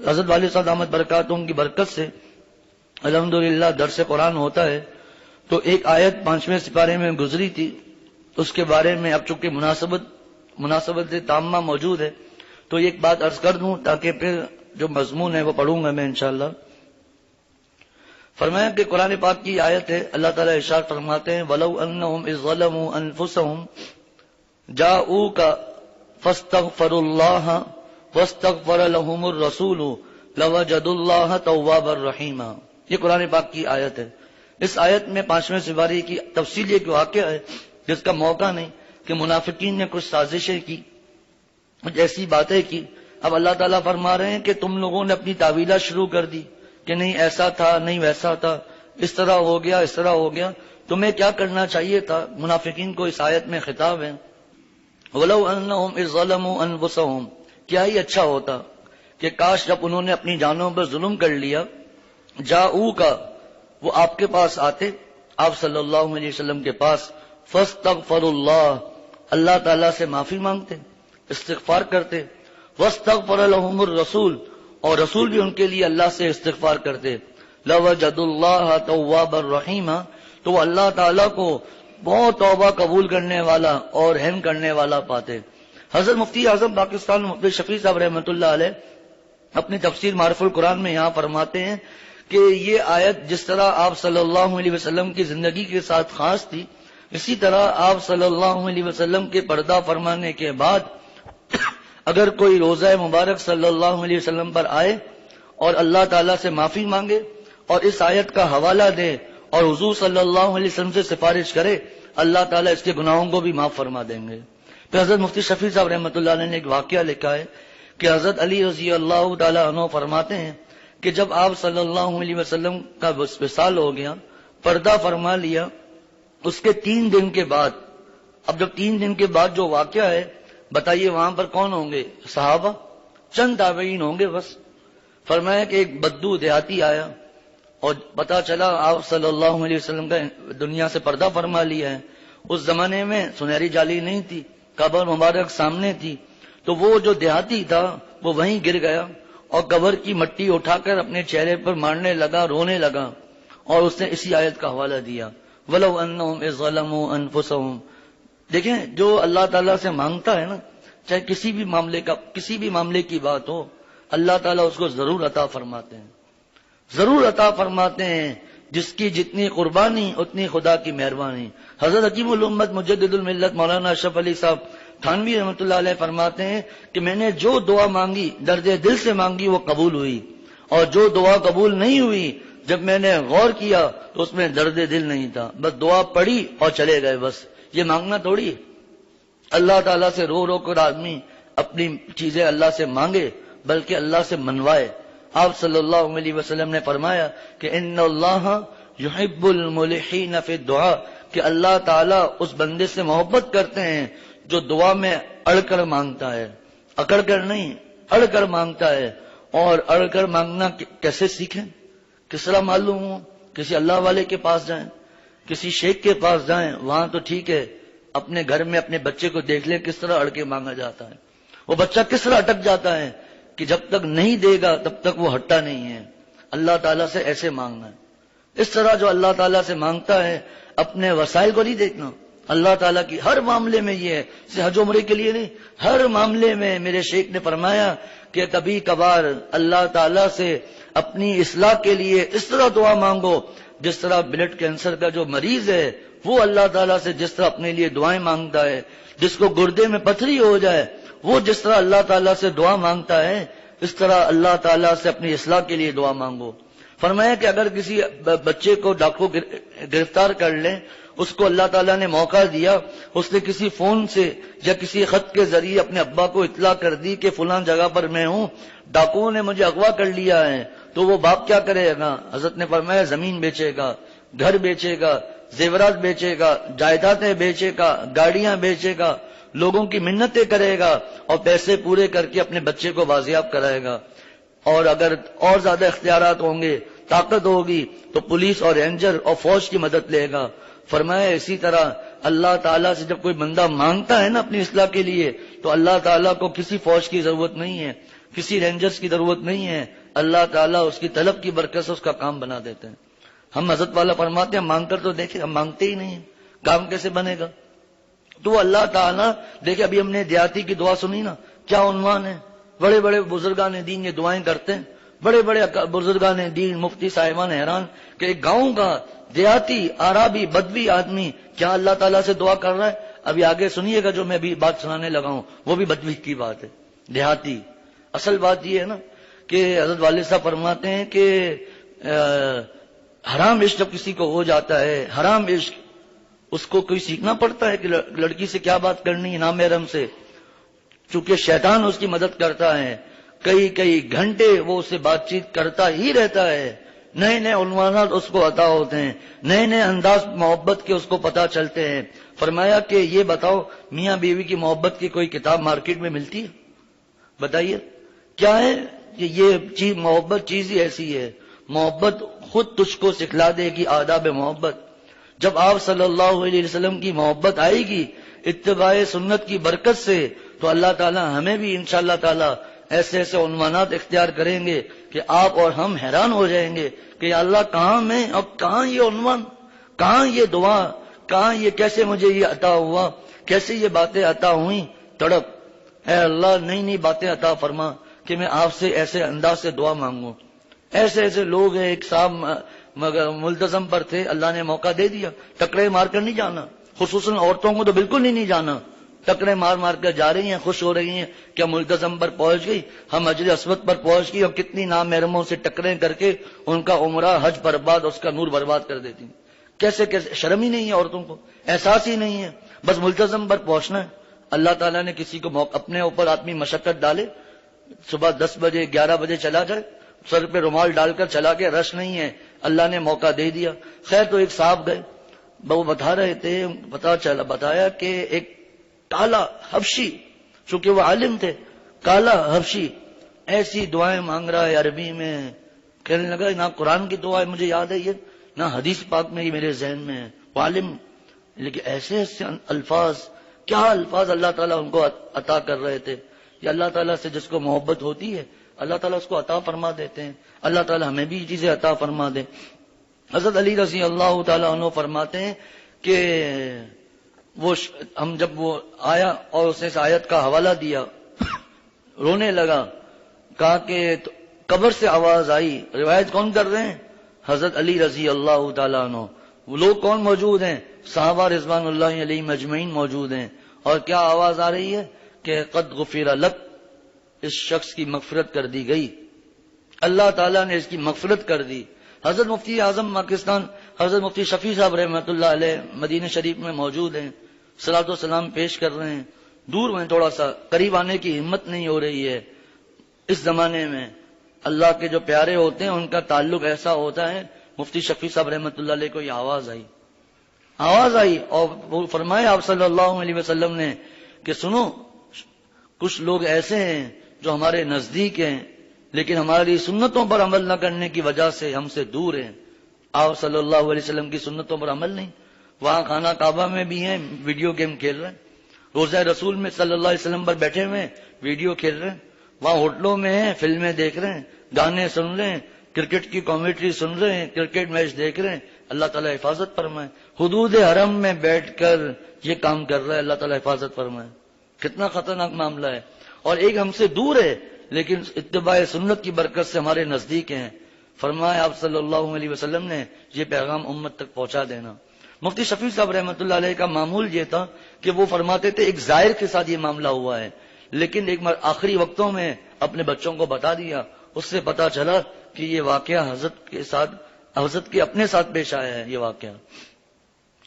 حضرت والد صاحب دامت برکاتہم کی برکت سے الحمدللہ درس قرآن ہوتا ہے. تو ایک آیت 5ویں سپارے میں گزری تھی، اس کے بارے میں اب چونکہ مناسبت تامہ موجود ہے تو ایک بات عرض کر دوں تاکہ پھر جو مضمون ہے وہ پڑھوں گا میں انشاءاللہ. فرمایا کہ قرآن پاک کی آیت ہے، اللہ تعالیٰ ارشاد فرماتے ہیں وَلَوْ أَنَّهُمْ إِذْ ظَلَمُوا أَنفُسَهُمْ جَاءُوكَ فَاسْتَغْفَرُوا اللَّهَ وَاسْتَغْفَرَ لَهُمُ الرَّسُولُ لَوَجَدُوا اللَّهَ تَوَّابًا رَحِيمًا. یہ قرآن پاک کی آیت ہے. اس آیت میں 5ویں سپارے کی تفصیل ایک واقعہ ہے جس کا موقع نہیں کہ منافقین نے کچھ سازشیں کی، کچھ ایسی باتیں کی. اب اللہ تعالیٰ فرما رہے ہیں کہ تم لوگوں نے اپنی تعویلات شروع کر دی کہ نہیں ایسا تھا، نہیں ویسا تھا، اس طرح ہو گیا، اس طرح ہو گیا. تمہیں کیا کرنا چاہیے تھا؟ منافقین کو اس آیت میں خطاب ہے. وَلَوْ أَنَّهُمْ إِذْ ظَلَمُوا أَنفُسَهُمْ، کیا ہی اچھا ہوتا کہ کاش جب انہوں نے اپنی جانوں پر ظلم کر لیا، جاءوکا، وہ آپ کے پاس آتے، آپ صلی اللہ علیہ وسلم کے پاس، فاستغفروا اللہ، اللہ تعالیٰ سے معافی مانگتے، استغفار کرتے، واستغفر لهم الرسول، اور رسول بھی ان کے لیے اللہ سے استغفار کرتے، لوجدوا اللہ توابا رحیما، تو وہ اللہ تعالیٰ کو بہت توبہ قبول کرنے والا اور رحم کرنے والا پاتے. حضرت مفتی اعظم پاکستان مفتی شفیع صاحب رحمۃ اللہ علیہ اپنی تفسیر معرف القرآن میں یہاں فرماتے ہیں کہ یہ آیت جس طرح آپ صلی اللہ علیہ وسلم کی زندگی کے ساتھ خاص تھی، اسی طرح آپ صلی اللہ علیہ وسلم کے پردہ فرمانے کے بعد اگر کوئی روزہ مبارک صلی اللہ علیہ وسلم پر آئے اور اللہ تعالیٰ سے معافی مانگے اور اس آیت کا حوالہ دے اور حضور صلی اللہ علیہ وسلم سے سفارش کرے، اللہ تعالیٰ اس کے گناہوں کو بھی معاف فرما دیں گے. پھر حضرت مفتی شفیع صاحب رحمۃ اللہ علیہ نے ایک واقعہ لکھا ہے کہ حضرت علی رضی اللہ تعالیٰ عنہ فرماتے ہیں کہ جب آپ صلی اللہ علیہ وسلم کا وصال ہو گیا، پردہ فرما لیا، اس کے 3 دن کے بعد، اب جب 3 دن کے بعد جو واقعہ ہے، بتائیے وہاں پر کون ہوں گے؟ صحابہ، چند تابعین ہوں گے بس. فرمایا کہ ایک بدو دیہاتی آیا اور پتا چلا آپ صلی اللہ علیہ وسلم کا دنیا سے پردہ فرما لیا ہے. اس زمانے میں سنہری جالی نہیں تھی، قبر مبارک سامنے تھی، تو وہ جو دیہاتی تھا وہ وہیں گر گیا اور قبر کی مٹی اٹھا کر اپنے چہرے پر مارنے لگا، رونے لگا، اور اس نے اسی آیت کا حوالہ دیا وَلَوْ أَنَّهُمْ إِذْ ظَلَمُوا أَنفُسَهُمْ. دیکھیں جو اللہ تعالیٰ سے مانگتا ہے نا، چاہے کسی بھی معاملے کی بات ہو، اللہ تعالیٰ اس کو ضرور عطا فرماتے ہیں، ضرور عطا فرماتے ہیں. جس کی جتنی قربانی اتنی خدا کی مہربانی. حضرت حکیم الامت مجدد الملت مولانا اشرف علی صاحب تھانوی رحمۃ اللہ علیہ فرماتے ہیں کہ میں نے جو دعا مانگی، درد دل سے مانگی، وہ قبول ہوئی، اور جو دعا قبول نہیں ہوئی، جب میں نے غور کیا تو اس میں درد دل نہیں تھا، بس دعا پڑھی اور چلے گئے. بس یہ مانگنا تھوڑی. اللہ تعالیٰ سے رو رو کر آدمی اپنی چیزیں اللہ سے مانگے، بلکہ اللہ سے منوائے. آپ صلی اللہ علیہ وسلم نے فرمایا کہ ان اللہ یحب الملحین فی الدعاء، کہ اللہ تعالیٰ اس بندے سے محبت کرتے ہیں جو دعا میں اڑ کر مانگتا ہے، اکڑ کر نہیں، اڑ کر مانگتا ہے. اور اڑ کر مانگنا کیسے سیکھیں؟ کس طرح معلوم ہو؟ کسی اللہ والے کے پاس جائیں، کسی شیخ کے پاس جائیں، وہاں تو ٹھیک ہے. اپنے گھر میں اپنے بچے کو دیکھ لیں کس طرح اڑ کے مانگا جاتا ہے. وہ بچہ کس طرح اٹک جاتا ہے کہ جب تک نہیں دے گا تب تک وہ ہٹتا نہیں ہے. اللہ تعالیٰ سے ایسے مانگنا ہے. اس طرح جو اللہ تعالیٰ سے مانگتا ہے اپنے وسائل کو نہیں دیکھنا. اللہ تعالیٰ کی ہر معاملے میں یہ ہے، حج عمرے کے لیے نہیں، ہر معاملے میں. میرے شیخ نے فرمایا کہ کبھی کبھار اللہ تعالیٰ سے اپنی اصلاح کے لیے اس طرح دعا مانگو جس طرح بلڈ کینسر کا جو مریض ہے وہ اللہ تعالیٰ سے جس طرح اپنے لیے دعائیں مانگتا ہے، جس کو گردے میں پتھری ہو جائے وہ جس طرح اللہ تعالیٰ سے دعا مانگتا ہے، اس طرح اللہ تعالیٰ سے اپنی اصلاح کے لیے دعا مانگو. فرمایا کہ اگر کسی بچے کو ڈاکو گرفتار کر لیں، اس کو اللہ تعالیٰ نے موقع دیا، اس نے کسی فون سے یا کسی خط کے ذریعے اپنے ابا کو اطلاع کر دی کہ فلاں جگہ پر میں ہوں، ڈاکوؤں نے مجھے اغوا کر لیا ہے، تو وہ باپ کیا کرے گا؟ حضرت نے فرمایا زمین بیچے گا، گھر بیچے گا، زیورات بیچے گا، جائیدادیں بیچے گا، گاڑیاں بیچے گا، لوگوں کی منتیں کرے گا اور پیسے پورے کر کے اپنے بچے کو بازیاب کرائے گا. اور اگر اور زیادہ اختیارات ہوں گے، طاقت ہوگی، تو پولیس اور رینجر اور فوج کی مدد لے گا. فرمایا اسی طرح اللہ تعالیٰ سے جب کوئی بندہ مانگتا ہے نا اپنی اصلاح کے لیے، تو اللہ تعالیٰ کو کسی فوج کی ضرورت نہیں ہے، کسی رینجرز کی ضرورت نہیں ہے، اللہ تعالیٰ اس کی طلب کی برکت سے اس کا کام بنا دیتے ہیں۔ ہم حضرت والا فرماتے ہیں مانگ کر تو دیکھیں، ہم مانگتے ہی نہیں ہیں، کام کیسے بنے گا؟ تو اللہ تعالیٰ دیکھیں، ابھی ہم نے دیہاتی کی دعا سنی نا، کیا عنوان ہے؟ بڑے بڑے بزرگان دین یہ دعائیں کرتے ہیں، بڑے بڑے بزرگان دین، مفتی صاحبان حیران کہ ایک گاؤں کا دیہاتی عربی بدوی آدمی کیا اللہ تعالیٰ سے دعا کر رہا ہے؟ ابھی آگے سنیے گا جو میں ابھی بات سنانے لگا ہوں، وہ بھی بدوی کی بات ہے، دیہاتی۔ اصل بات یہ ہے نا کہ حضرت والد صاحب فرماتے ہیں کہ حرام عشق جب کسی کو ہو جاتا ہے، حرام عشق، اس کو کوئی سیکھنا پڑتا ہے کہ لڑکی سے کیا بات کرنی ہے نامحرم سے، چونکہ شیطان اس کی مدد کرتا ہے، کئی گھنٹے وہ اس سے بات چیت کرتا ہی رہتا ہے، نئے نئے عنوانات اس کو عطا ہوتے ہیں، نئے نئے انداز محبت کے اس کو پتہ چلتے ہیں۔ فرمایا کہ یہ بتاؤ میاں بیوی کی محبت کی کوئی کتاب مارکیٹ میں ملتی ہے؟ بتائیے کیا ہے یہ چیز؟ محبت چیز ہی ایسی ہے، محبت خود تجھ کو سکھلا دے گی آداب محبت۔ جب آپ صلی اللہ علیہ وسلم کی محبت آئے گی اتباع سنت کی برکت سے، تو اللہ تعالی ہمیں بھی انشاءاللہ تعالی ایسے ایسے عنوانات اختیار کریں گے کہ آپ اور ہم حیران ہو جائیں گے کہ یا اللہ کہاں میں، اب کہاں یہ عنوان، کہاں یہ دعا، کہاں یہ، کیسے مجھے یہ عطا ہوا، کیسے یہ باتیں عطا ہوئیں؟ تڑپ، اے اللہ نئی نئی باتیں عطا فرما کہ میں آپ سے ایسے انداز سے دعا مانگوں۔ ایسے ایسے لوگ ہیں، ایک صاحب ملتزم پر تھے، اللہ نے موقع دے دیا، ٹکرے مار کر نہیں جانا، خصوصاً عورتوں کو تو بالکل ہی نہیں جانا، ٹکرے مار مار کر جا رہی ہیں، خوش ہو رہی ہیں کہ ملتزم پر پہنچ گئی، ہم حجر اسود پر پہنچ گئی، اور کتنی نامحرموں سے ٹکریں کر کے ان کا عمرہ حج برباد، اس کا نور برباد کر دیتی ہیں۔ کیسے کیسے، شرم ہی نہیں ہے عورتوں کو، احساس ہی نہیں ہے، بس ملتزم پر پہنچنا ہے۔ اللہ تعالیٰ نے کسی کو اپنے اوپر آدمی مشقت ڈالے، صبح 10 بجے 11 بجے چلا جائے، سر پہ رومال ڈال کر چلا گیا، رش نہیں ہے، اللہ نے موقع دے دیا۔ خیر تو ایک صاحب گئے، وہ بتا رہے تھے، بتایا کہ ایک کالا حبشی، چونکہ وہ عالم تھے، کالا حبشی ایسی دعائیں مانگ رہا ہے عربی میں، کہنے لگا نہ قرآن کی دعا مجھے یاد ہے یہ، نہ حدیث پاک میں یہ میرے ذہن میں ہے، وہ عالم، لیکن ایسے ایسے الفاظ، کیا الفاظ اللہ تعالیٰ ان کو عطا کر رہے تھے۔ یہ اللہ تعالیٰ سے جس کو محبت ہوتی ہے اللہ تعالیٰ اس کو عطا فرما دیتے ہیں۔ اللہ تعالیٰ ہمیں بھی یہ چیزیں عطا فرما دے۔ حضرت علی رضی اللہ تعالیٰ عنہ فرماتے ہیں کہ ہم جب وہ آیا اور اس نے اس آیت کا حوالہ دیا، رونے لگا، کہا کہ قبر سے آواز آئی، روایت کون کر رہے ہیں؟ حضرت علی رضی اللہ تعالیٰ عنہ۔ وہ لوگ کون موجود ہیں؟ صحابہ رضوان اللہ علیہم اجمعین موجود ہیں، اور کیا آواز آ رہی ہے کہ قد غفر لک، اس شخص کی مغفرت کر دی گئی، اللہ تعالیٰ نے اس کی مغفرت کر دی۔ حضرت مفتی اعظم پاکستان حضرت مفتی شفیع صاحب رحمۃ اللہ علیہ مدینہ شریف میں موجود ہیں، صلاۃ و سلام پیش کر رہے ہیں، دور میں تھوڑا سا، قریب آنے کی ہمت نہیں ہو رہی ہے۔ اس زمانے میں اللہ کے جو پیارے ہوتے ہیں ان کا تعلق ایسا ہوتا ہے۔ مفتی شفیع صاحب رحمۃ اللہ علیہ کو یہ آواز آئی اور وہ فرمائے آپ صلی اللہ علیہ وسلم نے کہ سنو، کچھ لوگ ایسے ہیں جو ہمارے نزدیک ہیں لیکن ہماری سنتوں پر عمل نہ کرنے کی وجہ سے ہم سے دور ہیں۔ آپ صلی اللہ علیہ وسلم کی سنتوں پر عمل نہیں، وہاں خانہ کعبہ میں بھی ہیں، ویڈیو گیم کھیل رہے ہیں، روضہ رسول میں صلی اللہ علیہ وسلم پر بیٹھے ہوئے ویڈیو کھیل رہے ہیں، وہاں ہوٹلوں میں ہیں، فلمیں دیکھ رہے ہیں، گانے سن رہے ہیں، کرکٹ کی کامنٹری سن رہے ہیں، کرکٹ میچ دیکھ رہے ہیں۔ اللہ تعالیٰ حفاظت فرمائے۔ حدود حرم میں بیٹھ کر یہ کام کر رہا ہے، اللہ تعالیٰ حفاظت فرمائے۔ کتنا خطرناک معاملہ ہے، اور ایک ہم سے دور ہے لیکن اتباع سنت کی برکت سے ہمارے نزدیک ہیں۔ فرمایا آپ صلی اللہ علیہ وسلم نے یہ پیغام امت تک پہنچا دینا۔ مفتی شفیع صاحب رحمۃ اللہ علیہ کا معمول یہ تھا کہ وہ فرماتے تھے ایک زائر کے ساتھ یہ معاملہ ہوا ہے، لیکن ایک آخری وقتوں میں اپنے بچوں کو بتا دیا، اس سے پتا چلا کہ یہ واقعہ حضرت کے اپنے ساتھ پیش آیا ہے۔ یہ واقعہ،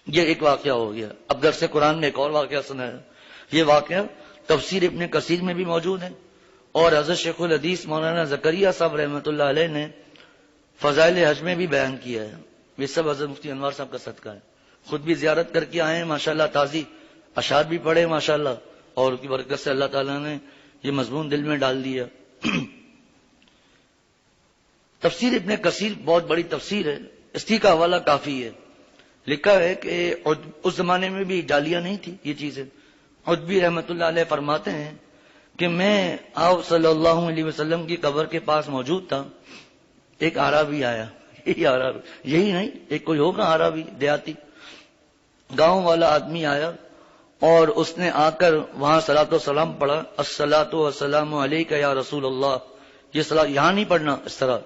یہ ایک واقعہ ہو گیا۔ اب درس قرآن میں ایک اور واقعہ سنا ہے۔ یہ واقعہ تفسیر ابن کثیر میں بھی موجود ہے، اور حضرت شیخ الحدیث مولانا زکریا صاحب رحمۃ اللہ علیہ نے فضائل حج میں بھی بیان کیا ہے۔ یہ سب حضرت مفتی انوار صاحب کا صدقہ ہے۔ خود بھی زیارت کر کے آئے ہیں ماشاءاللہ، تازی اشعار بھی پڑھے ماشاءاللہ، اور اس کی برکت سے اللہ تعالیٰ نے یہ مضمون دل میں ڈال دیا۔ تفسیر ابن کثیر بہت بڑی تفسیر ہے، اس کا حوالہ کافی ہے۔ لکھا ہے کہ اس زمانے میں بھی جالیہ نہیں تھی یہ چیزیں۔ عتبی رحمۃ اللہ علیہ فرماتے ہیں کہ میں آپ صلی اللہ علیہ وسلم کی قبر کے پاس موجود تھا، ایک عربی آیا، یہی نہیں ایک کوئی ہوگا عربی دیہاتی گاؤں والا آدمی آیا، اور اس نے آ کر وہاں صلاۃ و سلام پڑھا، الصلاۃ والسلام علیک یا رسول اللہ. یہ صلاۃ یہاں نہیں پڑھنا اس طرح،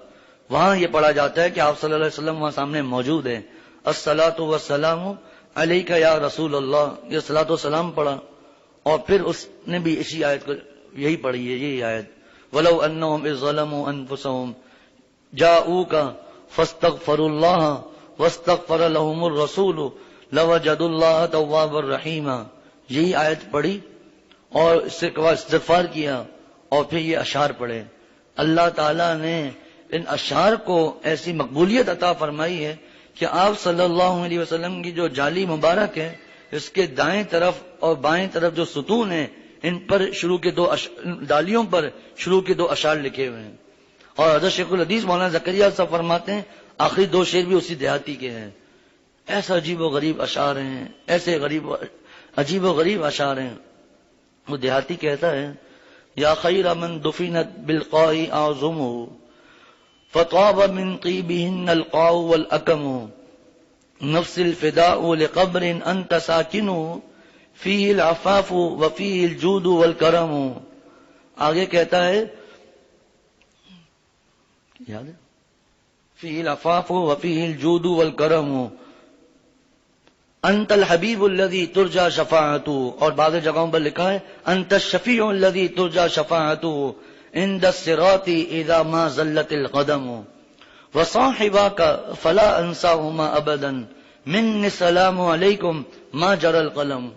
وہاں یہ پڑھا جاتا ہے کہ آپ صلی اللہ علیہ وسلم وہاں سامنے موجود ہیں. الصلاۃ والسلام علیک یا رسول اللہ، یہ صلاۃ و سلام پڑھا، اور پھر اس نے بھی اسی آیت کو یہی پڑھی ہے، یہی آیت وَلَوْ أَنَّهُمْ إِذْ ظَلَمُوا أَنفُسَهُمْ جَاءُوكَ فَاسْتَغْفَرُوا اللَّهَ وَاسْتَغْفَرَ لَهُمُ الرَّسُولُ لَوَجَدُوا اللَّهَ تَوَّابًا رَحِيمًا. یہی آیت پڑھی اور اس سے استغفار کیا اور پھر یہ اشعار پڑھے. اللہ تعالیٰ نے ان اشعار کو ایسی مقبولیت عطا فرمائی ہے کہ آپ صلی اللہ علیہ وسلم کی جو جالی مبارک ہے، اس کے دائیں طرف اور بائیں طرف جو ستون ہیں، ان پر شروع کے ڈالیوں پر شروع کے 2 اشعار لکھے ہوئے ہیں. اور حضرت شیخ الحدیث مولانا زکریا صاحب فرماتے ہیں آخری 2 شعر بھی اسی دیہاتی کے ہیں. ایسا عجیب و غریب اشعار ہیں، ایسے عجیب و غریب اشعار ہیں. وہ دیہاتی کہتا ہے یا خیر من دفنت بالقاء اعظم فطاب من طیبهن القاء والاکم نفس الفداء لقبر انت ساکن فیہ العفاف وفیہ الجود والکرم. آگے کہتا ہے یاد ہے فیہ العفاف وفیہ الجود والکرم انت الحبیب الذی ترجا شفاعته، اور بعض جگہوں پر لکھا ہے انت الشفیع الذی ترجا شفاعته عند الصراط اذا ما زلت القدم وصاحباک فلا انساهما ابدا من السلام علیکم ما جرى القلم.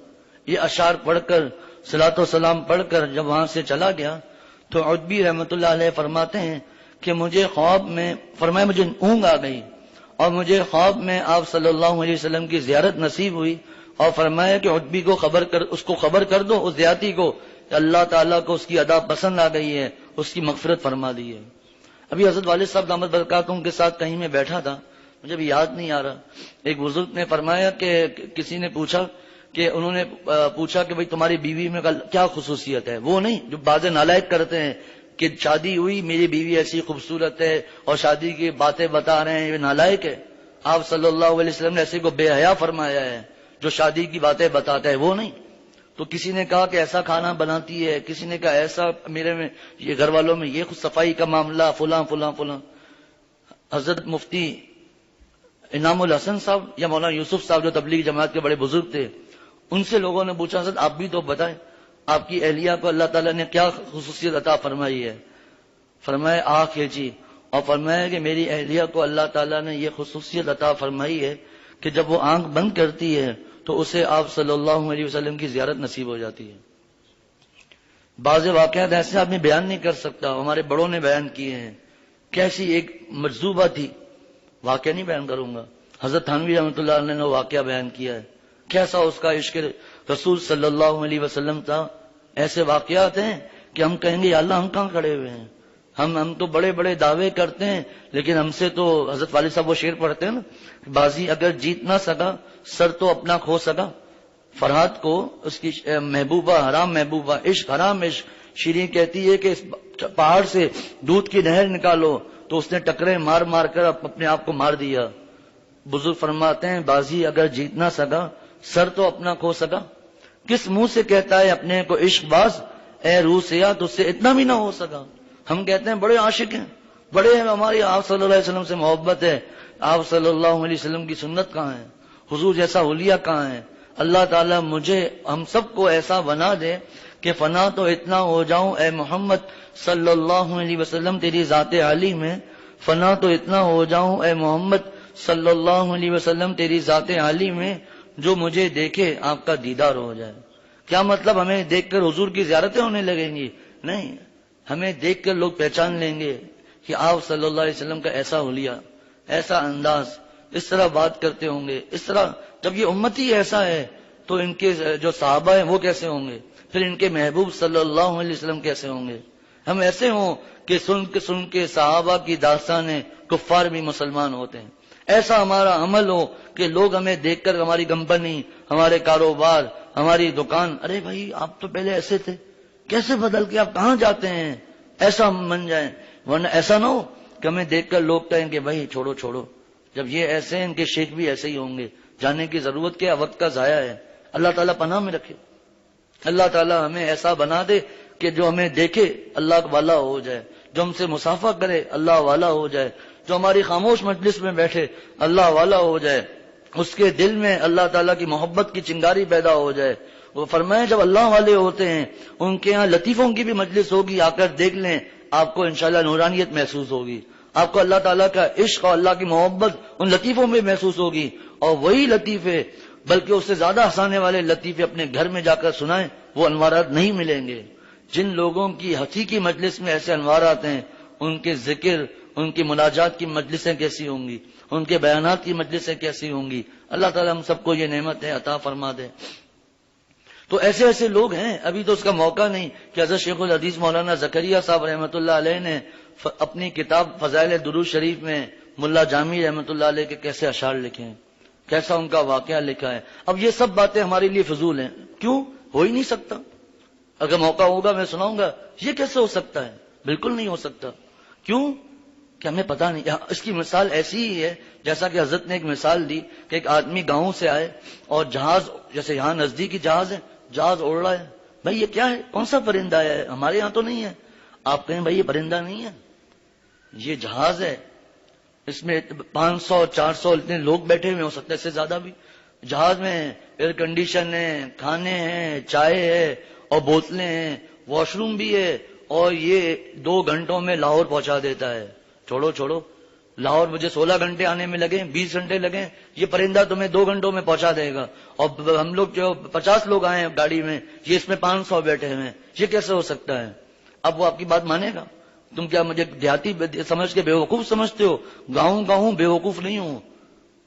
یہ اشعار پڑھ کر صلاۃ و سلام پڑھ کر جب وہاں سے چلا گیا تو عتبی رحمۃ اللہ علیہ فرماتے ہیں کہ مجھے خواب میں فرمایا مجھے اونگ آ گئی اور مجھے خواب میں آپ صلی اللہ علیہ وسلم کی زیارت نصیب ہوئی، اور فرمایا کہ عتبی کو اس کو خبر کر دو، اس دیہاتی کو، کہ اللہ تعالیٰ کو اس کی ادا پسند آ گئی ہے، اس کی مغفرت فرما دی ہے. ابھی حضرت والد صاحب دامت برکاتہم کے ساتھ کہیں میں بیٹھا تھا، مجھے بھی یاد نہیں آ رہا، ایک بزرگ نے فرمایا کہ کسی نے پوچھا کہ انہوں نے پوچھا کہ بھئی تمہاری بیوی میں کیا خصوصیت ہے. وہ نہیں جو بعض نالائق کرتے ہیں کہ شادی ہوئی میری بیوی ایسی خوبصورت ہے اور شادی کی باتیں بتا رہے ہیں، یہ نالائق ہے. آپ صلی اللہ علیہ وسلم نے ایسے کو بے حیا فرمایا ہے جو شادی کی باتیں بتاتا ہے، وہ نہیں. تو کسی نے کہا کہ ایسا کھانا بناتی ہے، کسی نے کہا ایسا میرے میں یہ گھر والوں میں یہ خود صفائی کا معاملہ فلاں فلاں فلاں. حضرت مفتی انعام الحسن صاحب یا مولانا یوسف صاحب جو تبلیغ جماعت کے بڑے بزرگ تھے، ان سے لوگوں نے پوچھا حضرت آپ بھی تو بتائیں آپ کی اہلیہ کو اللہ تعالیٰ نے کیا خصوصیت عطا فرمائی ہے. فرمایا آنکھ ہے جی، اور فرمایا کہ میری اہلیہ کو اللہ تعالیٰ نے یہ خصوصیت عطا فرمائی ہے کہ جب وہ آنکھ بند کرتی ہے تو اسے آپ صلی اللہ علیہ وسلم کی زیارت نصیب ہو جاتی ہے. بعض واقعات ایسے آدمی بیان نہیں کر سکتا، ہمارے بڑوں نے بیان کیے ہیں. کیسی ایک مجذوبہ تھی، واقعہ نہیں بیان کروں گا، حضرت تھانوی رحمۃ اللہ علیہ نے واقعہ بیان کیا ہے، کیسا اس کا عشق رسول صلی اللہ علیہ وسلم تھا. ایسے واقعات ہیں کہ ہم کہیں گے یا اللہ ہم کہاں کھڑے ہوئے ہیں، ہم تو بڑے بڑے دعوے کرتے ہیں لیکن ہم سے تو حضرت والد صاحب وہ شعر پڑھتے ہیں نا، بازی اگر جیت نہ سکا سر تو اپنا کھو سکا. فرحات کو اس کی محبوبہ حرام محبوبہ، عشق حرام عشق. شیریں کہتی ہے کہ پہاڑ سے دودھ کی نہر نکالو تو اس نے ٹکرے مار مار کر اپنے آپ کو مار دیا. بزرگ فرماتے ہیں بازی اگر جیت نہ سکا سر تو اپنا کھو سکا. کس منہ سے کہتا ہے اپنے کو عشق باز، اے روح سیا تجھ سے اتنا بھی نہ ہو سکا. ہم کہتے ہیں بڑے عاشق ہیں، بڑے ہیں، ہماری آپ صلی اللہ علیہ وسلم سے محبت ہے. آپ صلی اللہ علیہ وسلم کی سنت کہاں ہے، حضور جیسا اولیاء کہاں ہے. اللہ تعالیٰ مجھے ہم سب کو ایسا بنا دے کہ فنا تو اتنا ہو جاؤں اے محمد صلی اللہ علیہ وسلم تیری ذات عالی میں، فنا تو اتنا ہو جاؤں اے محمد صلی اللہ علیہ وسلم تیری ذات عالی میں، جو مجھے دیکھے آپ کا دیدار ہو جائے. کیا مطلب ہمیں دیکھ کر حضور کی زیارتیں ہونے لگیں گی؟ نہیں، ہمیں دیکھ کر لوگ پہچان لیں گے کہ آپ صلی اللہ علیہ وسلم کا ایسا حلیہ، ایسا انداز، اس طرح بات کرتے ہوں گے، اس طرح. جب یہ امتی ایسا ہے تو ان کے جو صحابہ ہیں وہ کیسے ہوں گے، پھر ان کے محبوب صلی اللہ علیہ وسلم کیسے ہوں گے. ہم ایسے ہوں کہ سن کے صحابہ کی داستانیں کفار بھی مسلمان ہوتے ہیں. ایسا ہمارا عمل ہو کہ لوگ ہمیں دیکھ کر ہماری کمپنی، ہمارے کاروبار، ہماری دکان، ارے بھائی آپ تو پہلے ایسے تھے، کیسے بدل کے آپ کہاں جاتے ہیں؟ ایسا بن جائیں، ورنہ ایسا نہ ہو کہ ہمیں دیکھ کر لوگ کہیں کہ بھائی چھوڑو چھوڑو، جب یہ ایسے ہیں ان کے شیخ بھی ایسے ہی ہوں گے، جانے کی ضرورت کیا، وقت کا ضائع ہے۔ اللہ تعالیٰ پناہ میں رکھے، اللہ تعالیٰ ہمیں ایسا بنا دے کہ جو ہمیں دیکھے اللہ والا ہو جائے، جو ہم سے مصافحہ کرے اللہ والا ہو جائے، جو ہماری خاموش مجلس میں بیٹھے اللہ والا ہو جائے، اس کے دل میں اللہ تعالیٰ کی محبت کی چنگاری پیدا ہو جائے۔ وہ فرمائے جب اللہ والے ہوتے ہیں ان کے ہاں لطیفوں کی بھی مجلس ہوگی، آ کر دیکھ لیں، آپ کو انشاءاللہ نورانیت محسوس ہوگی، آپ کو اللہ تعالیٰ کا عشق اور اللہ کی محبت ان لطیفوں میں محسوس ہوگی، اور وہی لطیفے بلکہ اس سے زیادہ ہنسانے والے لطیفے اپنے گھر میں جا کر سنائیں، وہ انوارات نہیں ملیں گے۔ جن لوگوں کی ہنسی کی مجلس میں ایسے انوارات ہیں، ان کے ذکر، ان کی مناجات کی مجلسیں کیسی ہوں گی، ان کے بیانات کی مجلسیں کیسی ہوں گی۔ اللہ تعالیٰ ہم سب کو یہ نعمت ہے عطا فرما دے۔ تو ایسے ایسے لوگ ہیں، ابھی تو اس کا موقع نہیں کہ حضرت شیخ الحدیث مولانا زکریا صاحب رحمۃ اللہ علیہ نے اپنی کتاب فضائل درود شریف میں ملا جامی رحمۃ اللہ علیہ کے کیسے اشعار لکھے ہیں، کیسا ان کا واقعہ لکھا ہے۔ اب یہ سب باتیں ہمارے لیے فضول ہیں، کیوں؟ ہو ہی نہیں سکتا۔ اگر موقع ہوگا میں سناؤں گا، یہ کیسے ہو سکتا ہے؟ بالکل نہیں ہو سکتا۔ کیوں؟ کہ ہمیں پتہ نہیں۔ اس کی مثال ایسی ہی ہے جیسا کہ حضرت نے ایک مثال دی کہ ایک آدمی گاؤں سے آئے اور جہاز، جیسے یہاں نزدیکی جہاز ہے، جہاز اڑ رہا ہے، بھائی یہ کیا ہے، کون سا پرندہ ہے، ہمارے یہاں تو نہیں ہے۔ آپ کہیں بھائی یہ پرندہ نہیں ہے، یہ جہاز ہے، اس میں 500 400 اتنے لوگ بیٹھے ہوئے، ہو سکتا ہے اس سے زیادہ بھی۔ جہاز میں ایئر کنڈیشن ہے، کھانے ہیں، چائے ہے اور بوتلیں ہیں، واش روم بھی ہے، اور یہ 2 گھنٹوں میں لاہور پہنچا دیتا ہے۔ چھوڑو چھوڑو، لاہور مجھے 16 گھنٹے آنے میں لگے، 20 گھنٹے لگے، یہ پرندہ تمہیں 2 گھنٹوں میں پہنچا دے گا۔ اور ہم لوگ جو 50 لوگ آئے ہیں گاڑی میں، یہ اس میں 500 بیٹھے ہوئے ہیں، یہ کیسے ہو سکتا ہے؟ اب وہ آپ کی بات مانے گا؟ تم کیا مجھے دیہاتی سمجھ کے بیوقوف سمجھتے ہو؟ گاؤں بیوقوف نہیں ہوں۔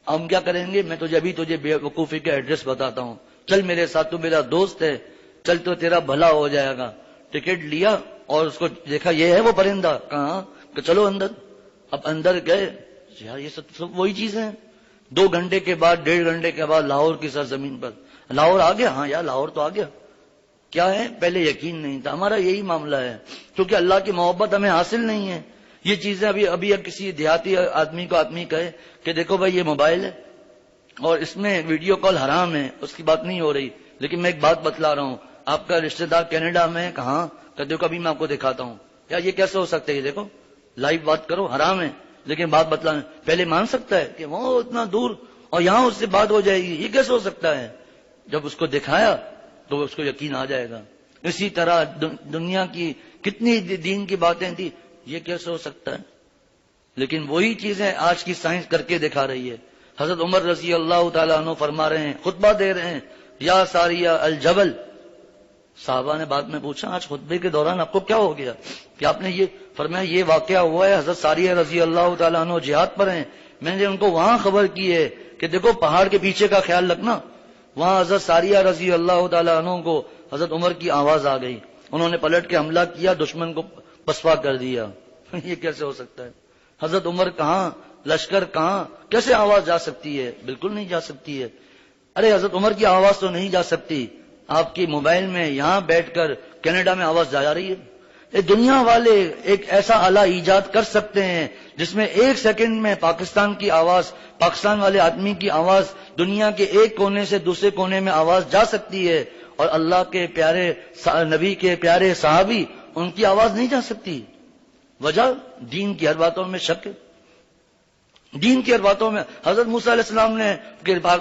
ہم کیا کریں گے، میں تجھے بیوقوفی کا ایڈریس بتاتا ہوں، چل میرے ساتھ، تو میرا دوست ہے، چل تو تیرا بھلا ہو جائے گا۔ ٹکٹ لیا اور اس کو دیکھا، یہ ہے وہ پرندہ، کہاں کہ چلو اندر۔ اب اندر گئے، یار یہ سب وہی چیزیں ہیں۔ 2 گھنٹے کے بعد، 1.5 گھنٹے کے بعد لاہور کی سرزمین پر، لاہور آ گیا۔ ہاں یار لاہور تو آ گیا۔ کیا ہے؟ پہلے یقین نہیں تھا۔ ہمارا یہی معاملہ ہے، کیونکہ اللہ کی محبت ہمیں حاصل نہیں ہے۔ یہ چیزیں ابھی کسی دیہاتی آدمی کو کہے کہ دیکھو بھائی یہ موبائل ہے اور اس میں ویڈیو کال حرام ہے، اس کی بات نہیں ہو رہی، لیکن میں ایک بات بتلا رہا ہوں، آپ کا رشتہ دار کینیڈا میں، کہاں کہ دیکھو ابھی میں آپ کو دکھاتا ہوں۔ یار یہ کیسے ہو سکتا ہے؟ یہ دیکھو لائیو بات کرو، حرام ہے، لیکن بات بتلانا پہلے مان سکتا ہے کہ وہ اتنا دور اور یہاں اس سے بات ہو جائے گی، یہ کیسے ہو سکتا ہے؟ جب اس کو دکھایا تو اس کو یقین آ جائے گا۔ اسی طرح دنیا کی کتنی دین کی باتیں تھی، یہ کیسے ہو سکتا ہے؟ لیکن وہی چیزیں آج کی سائنس کر کے دکھا رہی ہے۔ حضرت عمر رضی اللہ تعالیٰ عنہ فرما رہے ہیں، خطبہ دے رہے ہیں، یا ساریہ الجبل۔ صحابہ نے بعد میں پوچھا آج خطبے کے دوران آپ کو کیا ہو گیا کہ آپ نے یہ فرمایا؟ یہ واقعہ ہوا ہے، حضرت ساریہ رضی اللہ تعالیٰ عنہ جہاد پر ہیں، میں نے ان کو وہاں خبر کی ہے کہ دیکھو پہاڑ کے پیچھے کا خیال رکھنا۔ وہاں حضرت ساریہ رضی اللہ تعالیٰ عنہ کو حضرت عمر کی آواز آ گئی، انہوں نے پلٹ کے حملہ کیا، دشمن کو پسپا کر دیا۔ یہ کیسے ہو سکتا ہے؟ حضرت عمر کہاں، لشکر کہاں، کیسے آواز جا سکتی ہے؟ بالکل نہیں جا سکتی ہے۔ ارے حضرت عمر کی آواز تو نہیں جا سکتی، آپ کی موبائل میں یہاں بیٹھ کر کینیڈا میں آواز جا رہی ہے۔ دنیا والے ایک ایسا آلہ ایجاد کر سکتے ہیں جس میں 1 سیکنڈ میں پاکستان کی آواز، پاکستان والے آدمی کی آواز دنیا کے ایک کونے سے دوسرے کونے میں آواز جا سکتی ہے، اور اللہ کے پیارے نبی کے پیارے صحابی، ان کی آواز نہیں جا سکتی۔ وجہ دین کی ہر باتوں میں شک ہے، دین کی ہر باتوں میں۔ حضرت موسیٰ علیہ السلام نے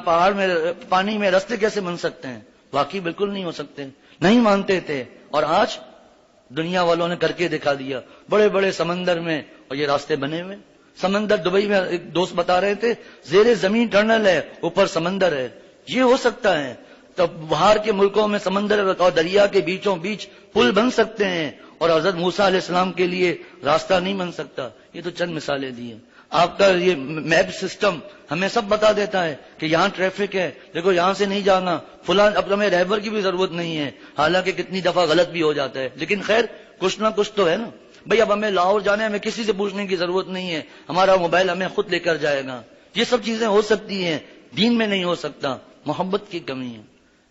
پہاڑ میں پانی میں رستے کیسے بن سکتے ہیں؟ واقعی بالکل نہیں ہو سکتے، نہیں مانتے تھے، اور آج دنیا والوں نے کر کے دکھا دیا۔ بڑے بڑے سمندر میں اور یہ راستے بنے ہوئے، سمندر دبئی میں ایک دوست بتا رہے تھے، زیر زمین ٹنل ہے، اوپر سمندر ہے، یہ ہو سکتا ہے۔ تب باہر کے ملکوں میں سمندر اور دریا کے بیچوں بیچ پل بن سکتے ہیں، اور حضرت موسیٰ علیہ السلام کے لیے راستہ نہیں بن سکتا۔ یہ تو چند مثالیں دی ہیں۔ آپ کا یہ میپ سسٹم ہمیں سب بتا دیتا ہے کہ یہاں ٹریفک ہے، دیکھو یہاں سے نہیں جانا، فلاں۔ اب ہمیں رہبر کی بھی ضرورت نہیں ہے، حالانکہ کتنی دفعہ غلط بھی ہو جاتا ہے، لیکن خیر کچھ نہ کچھ تو ہے نا بھئی۔ اب ہمیں لاہور جانے، ہمیں کسی سے پوچھنے کی ضرورت نہیں ہے، ہمارا موبائل ہمیں خود لے کر جائے گا۔ یہ سب چیزیں ہو سکتی ہیں، دین میں نہیں ہو سکتا، محبت کی کمی ہے۔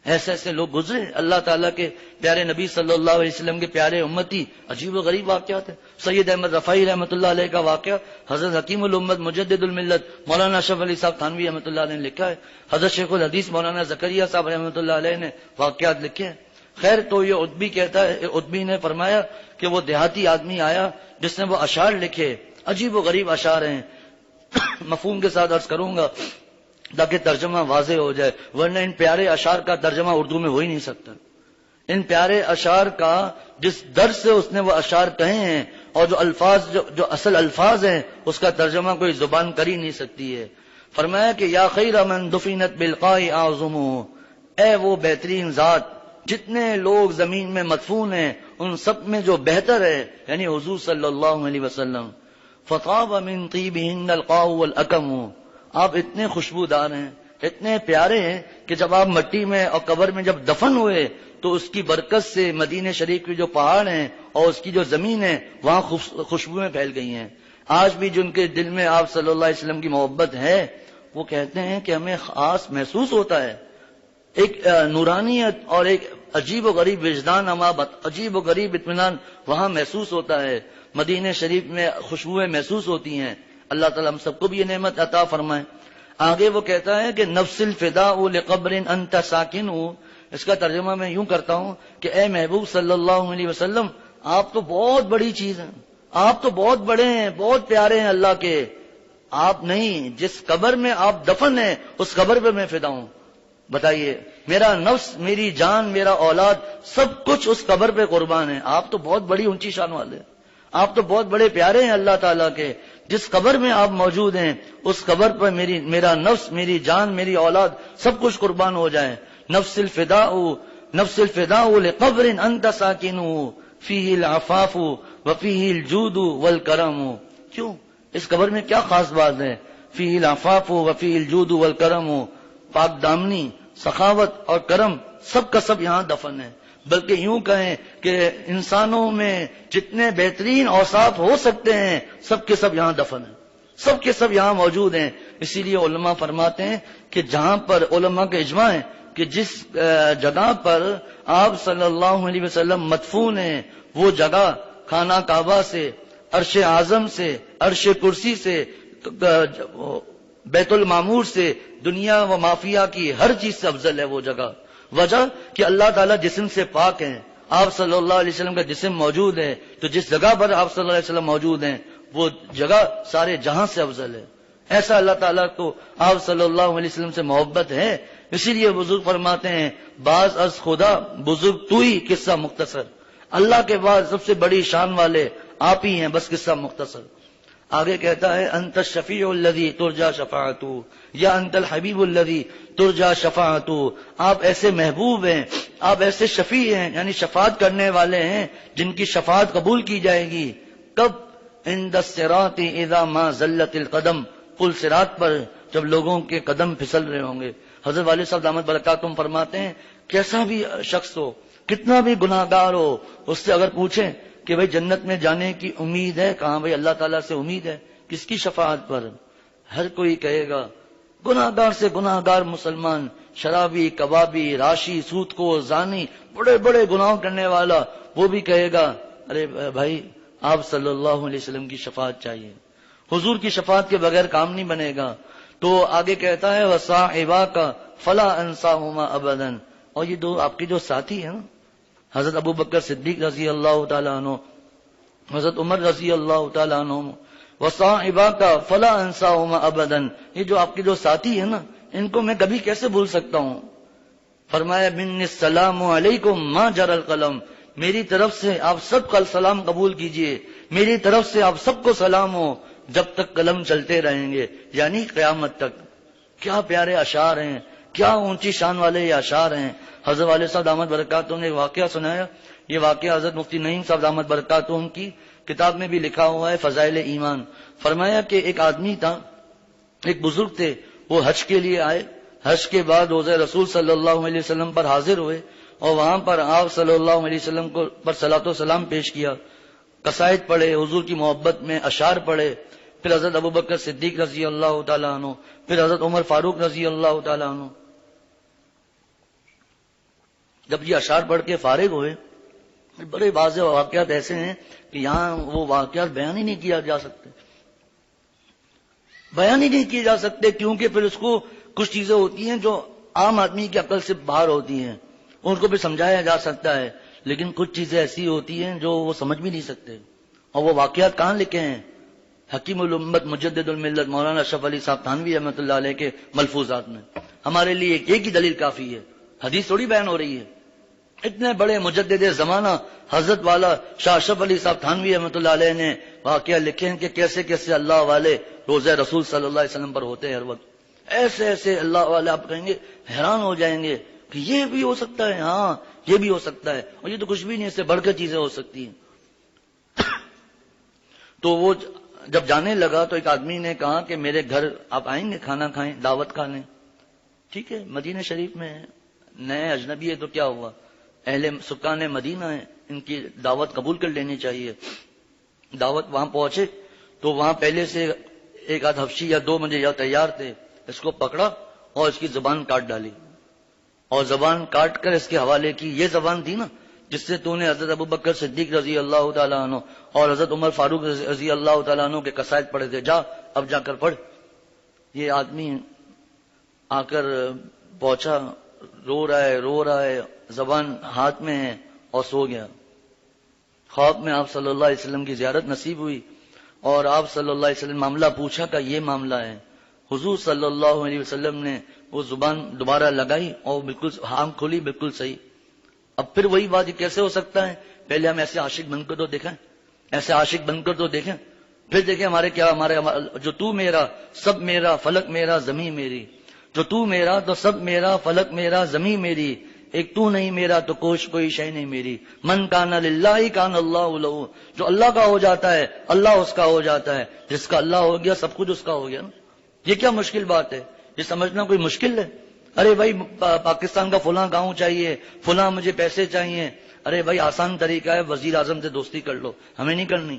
ایسے ایسے لوگ گزرے اللہ تعالیٰ کے پیارے نبی صلی اللہ علیہ وسلم کے پیارے امتی. عجیب و غریب واقعات ہیں. سید احمد رفاعی رحمۃ اللہ علیہ کا واقعہ حضرت حکیم الامت مجدد الملت مولانا اشرف علی صاحب تھانوی رحمۃ اللہ علیہ نے لکھا ہے. حضرت شیخ الحدیث مولانا زکریا صاحب رحمۃ اللہ علیہ نے واقعات لکھے ہیں. خیر تو یہ ادبی کہتا ہے، ادبی نے فرمایا کہ وہ دیہاتی آدمی آیا جس نے وہ اشعار لکھے، عجیب و غریب اشعار ہیں. مفہوم کے ساتھ عرض کروں گا تاکہ ترجمہ واضح ہو جائے، ورنہ ان پیارے اشعار کا ترجمہ اردو میں ہو ہی نہیں سکتا. ان پیارے اشعار کا جس درد سے اس نے وہ اشعار کہے ہیں اور جو الفاظ جو اصل الفاظ ہیں اس کا ترجمہ کوئی زبان کر ہی نہیں سکتی ہے. فرمایا کہ یا خیر من دفنت بالقاء اعظم، اے وہ بہترین ذات جتنے لوگ زمین میں مدفون ہیں ان سب میں جو بہتر ہے یعنی حضور صلی اللہ علیہ وسلم. فطاب من طیبہن القاء والاکم، آپ اتنے خوشبودار ہیں، اتنے پیارے ہیں کہ جب آپ مٹی میں اور قبر میں جب دفن ہوئے تو اس کی برکت سے مدینہ شریف کے جو پہاڑ ہیں اور اس کی جو زمین ہے وہاں خوشبوئیں پھیل گئی ہیں. آج بھی جن کے دل میں آپ صلی اللہ علیہ وسلم کی محبت ہے وہ کہتے ہیں کہ ہمیں خاص محسوس ہوتا ہے، ایک نورانیت اور ایک عجیب و غریب وجدان امابت، عجیب و غریب اطمینان وہاں محسوس ہوتا ہے. مدینہ شریف میں خوشبوئیں محسوس ہوتی ہیں. اللہ تعالیٰ ہم سب کو بھی یہ نعمت عطا فرمائے. آگے وہ کہتا ہے کہ نفس الفداء لقبر انت ساکن، اس کا ترجمہ میں یوں کرتا ہوں کہ اے محبوب صلی اللہ علیہ وسلم آپ تو بہت بڑی چیز ہیں، آپ تو بہت بڑے ہیں، بہت پیارے ہیں اللہ کے. آپ نہیں، جس قبر میں آپ دفن ہیں اس قبر پہ میں فدا ہوں. بتائیے، میرا نفس، میری جان، میرا اولاد سب کچھ اس قبر پہ قربان ہے. آپ تو بہت بڑی اونچی شان والے ہیں، آپ تو بہت بڑے پیارے ہیں اللہ تعالیٰ کے. جس قبر میں آپ موجود ہیں اس قبر پر میرا نفس، میری جان، میری اولاد سب کچھ قربان ہو جائے. نفس الفداء لقبر انت ساکن فیہ العفاف وفیہ الجود والکرم. کیوں؟ اس قبر میں کیا خاص بات ہے؟ فیہ العفاف وفیہ الجود والکرم، پاک دامنی، سخاوت اور کرم سب کا سب یہاں دفن ہے. بلکہ یوں کہیں کہ انسانوں میں جتنے بہترین اوصاف ہو سکتے ہیں سب کے سب یہاں دفن ہیں، سب کے سب یہاں موجود ہیں. اسی لیے علماء فرماتے ہیں کہ جہاں پر علماء کا اجماع ہے کہ جس جگہ پر آپ صلی اللہ علیہ وسلم مدفون ہیں وہ جگہ خانہ کعبہ سے، عرش اعظم سے، عرش کرسی سے، بیت المعمور سے، دنیا و مافیہ کی ہر چیز سے افضل ہے وہ جگہ. وجہ کہ اللہ تعالیٰ جسم سے پاک ہیں، آپ صلی اللہ علیہ وسلم کا جسم موجود ہے، تو جس جگہ پر آپ صلی اللہ علیہ وسلم موجود ہیں وہ جگہ سارے جہاں سے افضل ہے. ایسا اللہ تعالیٰ کو آپ صلی اللہ علیہ وسلم سے محبت ہے. اسی لیے بزرگ فرماتے ہیں بعض از خدا بزرگ تو ہی قصہ مختصر، اللہ کے بعد سب سے بڑی شان والے آپ ہی ہیں، بس قصہ مختصر. آگے کہتا ہے انت الشفیع الذی ترجا شفاعتہ یا انت الحبیب الذی ترجا شفاعتہ، آپ ایسے محبوب ہیں، آپ ایسے شفیع ہیں یعنی شفاعت کرنے والے ہیں جن کی شفاعت قبول کی جائے گی. کب؟ عند الصراط اذا ما زلت القدم، پل صراط پر جب لوگوں کے قدم پھسل رہے ہوں گے. حضرت والد صاحب دامت برکاتہم فرماتے ہیں کیسا بھی شخص ہو، کتنا بھی گناہ گار ہو، اس سے اگر پوچھیں کہ بھئی جنت میں جانے کی امید ہے، کہاں بھئی اللہ تعالیٰ سے امید ہے. کس کی شفاعت پر؟ ہر کوئی کہے گا گناہ گار سے گناہ گار مسلمان، شرابی، کبابی، راشی، سود کو، زانی، بڑے بڑے گناہ کرنے والا، وہ بھی کہے گا ارے بھائی آپ صلی اللہ علیہ وسلم کی شفاعت چاہیے، حضور کی شفاعت کے بغیر کام نہیں بنے گا. تو آگے کہتا ہے وصاحباک فلا انساہما ابدا، اور یہ دو آپ کے جو ساتھی ہیں نا، حضرت ابو بکر صدیق رضی اللہ تعالیٰ عنہ، حضرت عمر رضی اللہ تعالیٰ عنہ، وصاحباک فلا انساہما ابدا، یہ جو آپ کے جو ساتھی ہیں نا ان کو میں کبھی کیسے بھول سکتا ہوں. فرمایا منی السلام علیکم ما جرى القلم، میری طرف سے آپ سب کا سلام قبول کیجئے، میری طرف سے آپ سب کو سلام ہو جب تک قلم چلتے رہیں گے، یعنی قیامت تک. کیا پیارے اشعار ہیں، کیا اونچی شان والے یہ اشعار ہیں. حضرت والد صاحب دامت برکاتہم نے ایک واقعہ سنایا، یہ واقعہ حضرت مفتی نعیم صاحب دامت برکاتہم کی کتاب میں بھی لکھا ہوا ہے فضائل ایمان. فرمایا کہ ایک آدمی تھا، ایک بزرگ تھے، وہ حج کے لیے آئے، حج کے بعد روضہ رسول صلی اللہ علیہ وسلم پر حاضر ہوئے اور وہاں پر آپ صلی اللہ علیہ وسلم کو پر صلاۃ و سلام پیش کیا، قصائد پڑھے، حضور کی محبت میں اشعار پڑھے. پھر حضرت ابو بکر صدیق رضی اللہ تعالیٰ عنہ، پھر حضرت عمر فاروق رضی اللہ تعالیٰ عنہ. جب یہ اشعار پڑھ کے فارغ ہوئے، بڑے واضح واقعات ایسے ہیں کہ یہاں وہ واقعات بیان ہی نہیں کیا جا سکتے، بیان ہی نہیں کیے جا سکتے، کیونکہ پھر اس کو کچھ چیزیں ہوتی ہیں جو عام آدمی کی عقل سے باہر ہوتی ہیں، ان کو بھی سمجھایا جا سکتا ہے، لیکن کچھ چیزیں ایسی ہوتی ہیں جو وہ سمجھ بھی نہیں سکتے۔ اور وہ واقعات کہاں لکھے ہیں؟ حکیم الامت مجدد الملت مولانا اشرف علی صاحب تھانوی رحمۃ اللہ علیہ کے ملفوظات میں۔ ہمارے لیے ایک ہی دلیل کافی ہے، حدیث تھوڑی بیان ہو رہی ہے۔ اتنے بڑے مجدد زمانہ حضرت والا شاہ اشرف علی صاحب تھانوی رحمۃ اللہ علیہ نے واقعہ لکھے ہیں کہ کیسے کیسے اللہ والے روزہ رسول صلی اللہ علیہ وسلم پر ہوتے ہیں ہر وقت، ایسے ایسے اللہ والے، آپ کہیں گے حیران ہو جائیں گے کہ یہ بھی ہو سکتا ہے، ہاں یہ بھی ہو سکتا ہے، اور یہ تو کچھ بھی نہیں، اس سے بڑھ کر چیزیں ہو سکتی ہیں۔ تو وہ جب جانے لگا تو ایک آدمی نے کہا کہ میرے گھر آپ آئیں گے، کھانا کھائیں، دعوت کھا لیں۔ ٹھیک ہے، مدینہ شریف میں نئے اجنبی ہے تو کیا ہوا، اہل سکان مدینہ ہیں، ان کی دعوت قبول کر لینی چاہیے۔ دعوت وہاں پہنچے تو وہاں پہلے سے ایک آدھ حبشی یا دو مجھے یا تیار تھے، اس کو پکڑا اور اس کی زبان کاٹ ڈالی، اور زبان کاٹ کر اس کے حوالے کی، یہ زبان تھی نا جس سے تو نے حضرت ابوبکر صدیق رضی اللہ تعالیٰ عنہ اور حضرت عمر فاروق رضی اللہ تعالیٰ عنہ کے قصائد پڑھے تھے، جا اب جا کر پڑھ۔ یہ آدمی آ کر پہنچا، رو رہا ہے، زبان ہاتھ میں ہے، اور سو گیا۔ خواب میں آپ صلی اللہ علیہ وسلم کی زیارت نصیب ہوئی، اور آپ صلی اللہ علیہ وسلم معاملہ پوچھا کہ یہ معاملہ ہے۔ حضور صلی اللہ علیہ وسلم نے وہ زبان دوبارہ لگائی اور بالکل آنکھ کھلی، بالکل صحیح۔ اب پھر وہی بات، یہ کیسے ہو سکتا ہے؟ پہلے ہم ایسے عاشق بن کر تو دیکھیں، ایسے عاشق بن کر تو دیکھیں، پھر دیکھیں ہمارے جو تو میرا سب میرا فلک میرا زمین میری، جو تو میرا تو سب میرا فلک میرا زمین میری، ایک تو نہیں میرا تو کوئی شے نہیں میری، من کان للہ کان اللہ لہ، جو اللہ کا ہو جاتا ہے اللہ اس کا ہو جاتا ہے، جس کا اللہ ہو گیا سب کچھ اس کا ہو گیا نا۔ یہ کیا مشکل بات ہے؟ یہ سمجھنا کوئی مشکل ہے؟ ارے بھائی پاکستان کا فلاں گاؤں چاہیے، فلاں مجھے پیسے چاہیے، ارے بھائی آسان طریقہ ہے، وزیر اعظم سے دوستی کر لو، ہمیں نہیں کرنی۔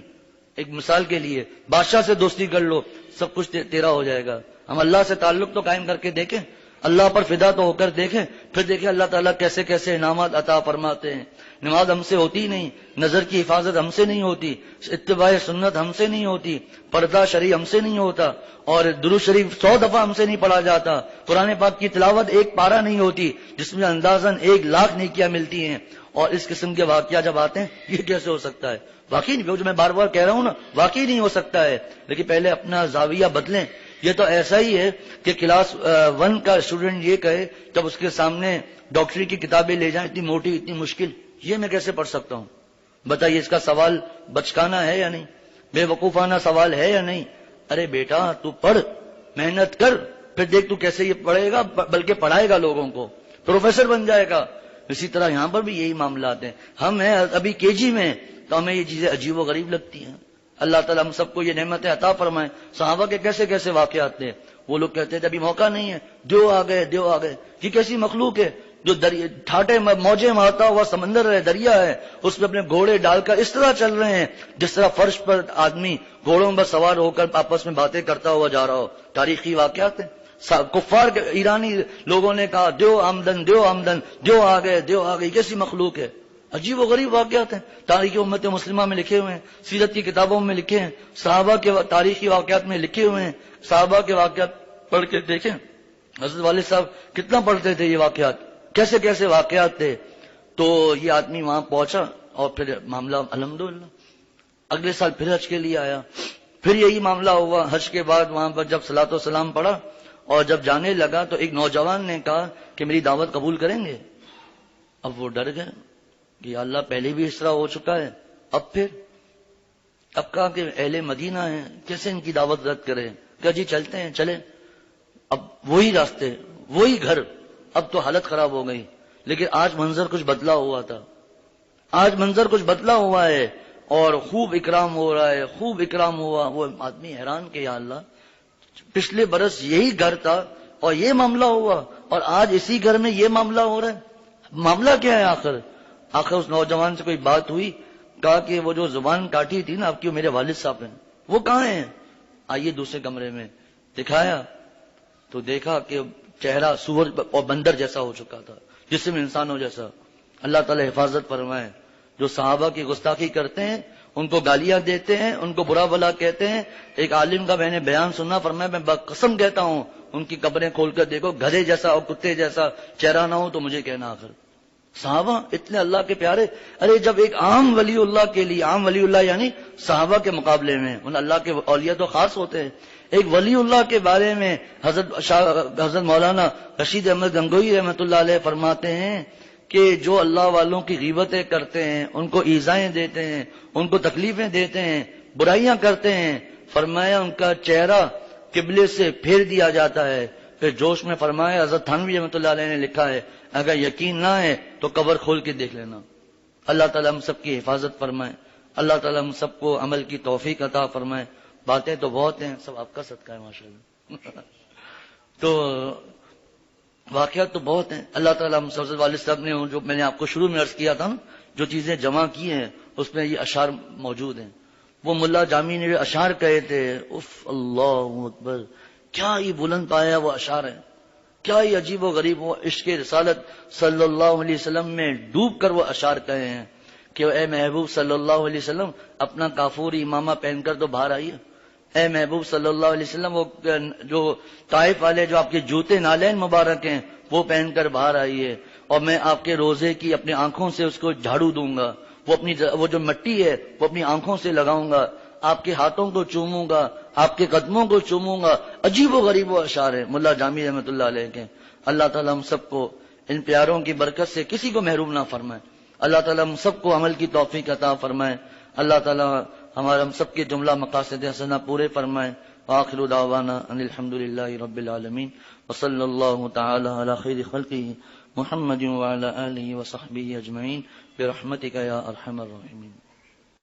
ایک مثال کے لیے بادشاہ سے دوستی کر لو، سب کچھ تیرا ہو جائے گا۔ ہم اللہ سے تعلق تو قائم کر کے دیکھیں، اللہ پر فدا تو ہو کر دیکھیں، پھر دیکھیں اللہ تعالیٰ کیسے کیسے انعامات عطا فرماتے ہیں۔ نماز ہم سے ہوتی نہیں، نظر کی حفاظت ہم سے نہیں ہوتی، اتباع سنت ہم سے نہیں ہوتی، پردہ شریع ہم سے نہیں ہوتا، اور درود شریف 100 دفعہ ہم سے نہیں پڑھا جاتا، قرآن پاک کی تلاوت ایک پارہ نہیں ہوتی جس میں اندازاً 1,00,000 نیکیاں ملتی ہیں۔ اور اس قسم کے واقعات جب آتے ہیں، یہ کیسے ہو سکتا ہے؟ واقعی نہیں، جو میں بار بار کہہ رہا ہوں نا، واقعی نہیں ہو سکتا ہے۔ لیکن پہلے اپنا زاویہ بدلیں۔ یہ تو ایسا ہی ہے کہ کلاس 1 کا اسٹوڈنٹ یہ کہے جب اس کے سامنے ڈاکٹری کی کتابیں لے جائیں، اتنی موٹی اتنی مشکل، یہ میں کیسے پڑھ سکتا ہوں؟ بتائیے، اس کا سوال بچکانا ہے یا نہیں؟ بے وقوفانہ سوال ہے یا نہیں؟ ارے بیٹا تو پڑھ، محنت کر، پھر دیکھ تو کیسے یہ پڑھے گا، بلکہ پڑھائے گا لوگوں کو، پروفیسر بن جائے گا۔ اسی طرح یہاں پر بھی یہی معاملات ہیں۔ ہم ہیں ابھی KG میں، تو ہمیں یہ چیزیں عجیب و غریب لگتی ہیں۔ اللہ تعالیٰ ہم سب کو یہ نعمتیں عطا فرمائے۔ صحابہ کے کیسے کیسے واقعات تھے، وہ لوگ کہتے تھے ابھی موقع نہیں ہے، دیو آ گئے دیو آ گئے۔ یہ کیسی مخلوق ہے جو ٹھاٹے موجیں مارتا ہوا سمندر ہے، دریا ہے، اس میں اپنے گھوڑے ڈال کر اس طرح چل رہے ہیں جس طرح فرش پر آدمی گھوڑوں پر سوار ہو کر آپس میں باتیں کرتا ہوا جا رہا ہو۔ تاریخی واقعات ہیں۔ کفار کے ایرانی لوگوں نے کہا دیو آمدن دیو آمدن، دیو آ گئے دیو آ گئی، کیسی مخلوق ہے؟ عجیب و غریب واقعات ہیں، تاریخی امت مسلمہ میں لکھے ہوئے ہیں، سیرت کی کتابوں میں لکھے ہیں، صحابہ کے تاریخی واقعات میں لکھے ہوئے ہیں۔ صحابہ کے واقعات پڑھ کے دیکھیں، حضرت والد صاحب کتنا پڑھتے تھے یہ واقعات، کیسے کیسے واقعات تھے۔ تو یہ آدمی وہاں پہنچا اور پھر معاملہ الحمدللہ اگلے سال پھر حج کے لیے آیا، پھر یہی معاملہ ہوا۔ حج کے بعد وہاں پر جب صلاۃ و سلام پڑھا اور جب جانے لگا تو ایک نوجوان نے کہا کہ میری دعوت قبول کریں گے؟ اب وہ ڈر گئے کہ یا اللہ پہلے بھی اس طرح ہو چکا ہے، اب کہا کہ اہل مدینہ ہیں، کیسے ان کی دعوت رد کریں؟ کہ جی چلتے ہیں، چلیں۔ اب وہی راستے، وہی گھر، اب تو حالت خراب ہو گئی، لیکن آج منظر کچھ بدلا ہوا تھا، آج منظر کچھ بدلا ہوا ہے، اور خوب اکرام ہو رہا ہے، خوب اکرام ہوا۔ وہ آدمی حیران کہ یا اللہ پچھلے برس یہی گھر تھا اور یہ معاملہ ہوا، اور آج اسی گھر میں یہ معاملہ ہو رہا ہے، معاملہ کیا ہے آخر؟ اس نوجوان سے کوئی بات ہوئی، کہا کہ وہ جو زبان کاٹی تھی نا آپ کی، میرے والد صاحب ہیں، وہ کہاں ہیں؟ آئیے دوسرے کمرے میں، دکھایا تو دیکھا کہ چہرہ سور اور بندر جیسا ہو چکا تھا، جسم انسانوں جیسا، اللہ تعالی حفاظت فرمائے. جو صحابہ کی گستاخی کرتے ہیں، ان کو گالیاں دیتے ہیں، ان کو برا بھلا کہتے ہیں. ایک عالم کا میں نے بیان سنا، فرمایا میں قسم کہتا ہوں ان کی قبریں کھول کر دیکھو، گدھے جیسا اور کتے جیسا چہرہ نہ ہو تو مجھے کہنا. آخر صحابہ اتنے اللہ کے پیارے. ارے جب ایک عام ولی اللہ کے لیے، عام ولی اللہ یعنی صحابہ کے مقابلے میں، ان اللہ کے اولیاء تو خاص ہوتے ہیں، ایک ولی اللہ کے بارے میں حضرت مولانا رشید احمد گنگوئی رحمۃ اللہ علیہ فرماتے ہیں کہ جو اللہ والوں کی غیبتیں کرتے ہیں، ان کو ایذائیں دیتے ہیں، ان کو تکلیفیں دیتے ہیں، برائیاں کرتے ہیں، فرمایا ان کا چہرہ قبلے سے پھیر دیا جاتا ہے. پھر جوش میں فرمایا، حضرت تھانوی رحمۃ اللہ علیہ نے لکھا ہے، اگر یقین نہ ہے تو قبر کھول کے دیکھ لینا. اللہ تعالیٰ ہم سب کی حفاظت فرمائے، اللہ تعالیٰ ہم سب کو عمل کی توفیق عطا فرمائے. باتیں تو بہت ہیں، سب آپ کا صدقہ ہے ماشاءاللہ. تو واقعات تو بہت ہیں. اللہ تعالیٰ ہم سب والد صاحب نے جو میں نے آپ کو شروع میں عرض کیا تھا نا، جو چیزیں جمع کی ہیں اس میں یہ اشعار موجود ہیں. وہ ملا جامی نے جو اشعار کہے تھے، اف اللہ اکبر، کیا یہ بلند پایا وہ اشعار ہیں، کیا یہ عجیب و غریب وہ عشق رسالت صلی اللہ علیہ وسلم میں ڈوب کر وہ اشعار کہے ہیں کہ اے محبوب صلی اللہ علیہ وسلم اپنا کافوری امامہ پہن کر تو باہر آئیے. اے محبوب صلی اللہ علیہ وسلم وہ جو طائف والے جو آپ کے جوتے نالین مبارک ہیں وہ پہن کر باہر آئیے، اور میں آپ کے روزے کی اپنی آنکھوں سے اس کو جھاڑو دوں گا، وہ جو مٹی ہے وہ اپنی آنکھوں سے لگاؤں گا، آپ کے ہاتھوں کو چوموں گا، آپ کے قدموں کو چوموں گا. عجیب و غریب و اشعار ہے ملا جامی رحمۃ اللہ علیہ کے. اللہ تعالیٰ ہم سب کو ان پیاروں کی برکت سے کسی کو محروم نہ فرمائے. اللہ تعالیٰ ہم سب کو عمل کی توفیق عطا فرمائے. اللہ تعالیٰ ہم سب کے جملہ مقاصد حسنہ پورے فرمائے. وآخر دعوانا ان الحمد للہ رب العالمین وصلی اللہ تعالی علی خیر خلقہ محمد وعلی آلہ وصحبہ اجمعین برحمتک یا ارحم الراحمین.